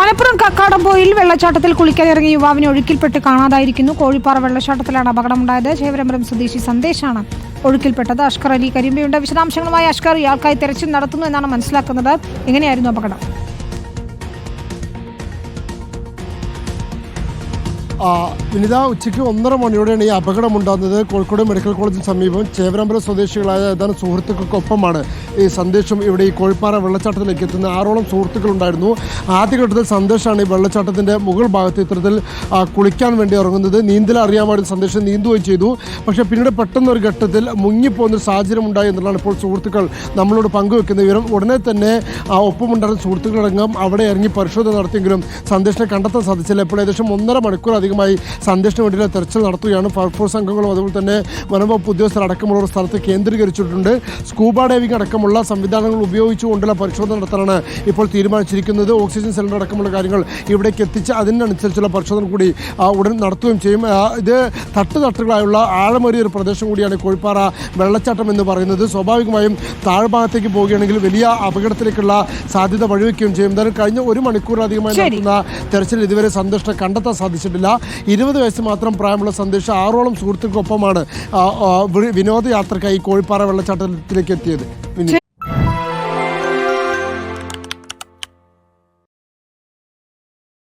മലപ്പുറം കക്കാടംപൊയിൽ വെള്ളച്ചാട്ടത്തിൽ കുളിക്കാനിറങ്ങിയ യുവാവിനെ ഒഴുക്കിൽപ്പെട്ട് കാണാതായിരിക്കുന്നു. കോഴിപ്പാറ വെള്ളച്ചാട്ടത്തിലാണ് അപകടമുണ്ടായത്. ചേവരമ്പലം സ്വദേശി സന്ദേശാണ് ഒഴുക്കിൽപ്പെട്ടത്. അഷ്കർ അലി കരിമ്പയുണ്ട്. വിശദാംശങ്ങളുമായി അഷ്കർ, ഇയാൾക്കായി തെരച്ചിൽ നടത്തുന്നു എന്നാണ് മനസ്സിലാക്കുന്നത്. എങ്ങനെയായിരുന്നു അപകടം? വിനിത, ഉച്ചയ്ക്ക് 1:30 മണിയോടെയാണ് ഈ അപകടമുണ്ടാകുന്നത്. കോഴിക്കോട് മെഡിക്കൽ കോളേജിന് സമീപം ചേവരമ്പലം സ്വദേശികളായ ഏതാനും സുഹൃത്തുക്കൾക്കൊപ്പമാണ് ഈ സന്ദേശം ഇവിടെ ഈ കോഴിപ്പാറ വെള്ളച്ചാട്ടത്തിലേക്ക് എത്തുന്ന 6ഓളം സുഹൃത്തുക്കളുണ്ടായിരുന്നു. ആദ്യഘട്ടത്തിൽ സന്ദേശമാണ് ഈ വെള്ളച്ചാട്ടത്തിൻ്റെ മുകൾ ഭാഗത്ത് ഇത്തരത്തിൽ കുളിക്കാൻ വേണ്ടി ഇറങ്ങുന്നത്. നീന്തൽ അറിയാൻ സന്ദേശം നീന്തുകയും ചെയ്തു. പക്ഷേ പിന്നീട് പെട്ടെന്നൊരു ഘട്ടത്തിൽ മുങ്ങിപ്പോകുന്നൊരു സാഹചര്യം ഉണ്ടായി എന്നുള്ളതാണ് ഇപ്പോൾ സുഹൃത്തുക്കൾ നമ്മളോട് പങ്കുവെക്കുന്ന വിവരം. ഉടനെ തന്നെ ഒപ്പമുണ്ടായിരുന്ന സുഹൃത്തുക്കളടങ്കം അവിടെ ഇറങ്ങി പരിശോധന നടത്തിയെങ്കിലും സന്ദേശത്തെ കണ്ടെത്താൻ സാധിച്ചില്ല. ഇപ്പോൾ ഏകദേശം 1.5 മണിക്കൂർ അധികമായി സന്ദേശത്തിന് വേണ്ടിയുള്ള തെരച്ചിൽ നടത്തുകയാണ്. ഫയർഫോഴ്സ് അംഗങ്ങളും അതുപോലെ തന്നെ വനംവകുപ്പ് ഉദ്യോഗസ്ഥരടക്കമുള്ളവർ സ്ഥലത്ത് കേന്ദ്രീകരിച്ചിട്ടുണ്ട്. സ്കൂബ ഡൈവിംഗ് അടക്കമുള്ള സംവിധാനങ്ങൾ ഉപയോഗിച്ചുകൊണ്ടുള്ള പരിശോധന നടത്താനാണ് ഇപ്പോൾ തീരുമാനിച്ചിരിക്കുന്നത്. ഓക്സിജൻ സിലിണ്ടർ അടക്കമുള്ള കാര്യങ്ങൾ ഇവിടേക്ക് എത്തിച്ച് അതിനനുസരിച്ചുള്ള പരിശോധന കൂടി ഉടൻ നടത്തുകയും ചെയ്യും. ഇത് തട്ടുകളായുള്ള ആഴമേറിയ ഒരു പ്രദേശം കൂടിയാണ് കോഴിപ്പാറ വെള്ളച്ചാട്ടം എന്ന് പറയുന്നത്. സ്വാഭാവികമായും താഴ്ഭാഗത്തേക്ക് പോവുകയാണെങ്കിൽ വലിയ അപകടത്തിലേക്കുള്ള സാധ്യത വഴിവെക്കുകയും ചെയ്യും. എന്തായാലും കഴിഞ്ഞ 1 മണിക്കൂറിലധികമായി നടത്തുന്ന തെരച്ചിൽ ഇതുവരെ സന്ദേശത്തെ കണ്ടെത്താൻ സാധിച്ചിട്ടില്ല. 20 വയസ്സ് മാത്രം പ്രായമുള്ള സന്ദേശം 6ഓളം സുഹൃത്തുക്കൾക്കൊപ്പമാണ് വിനോദയാത്രയ്ക്കായി കോഴിപ്പാറ വെള്ളച്ചാട്ടത്തിലേക്ക് എത്തിയത്.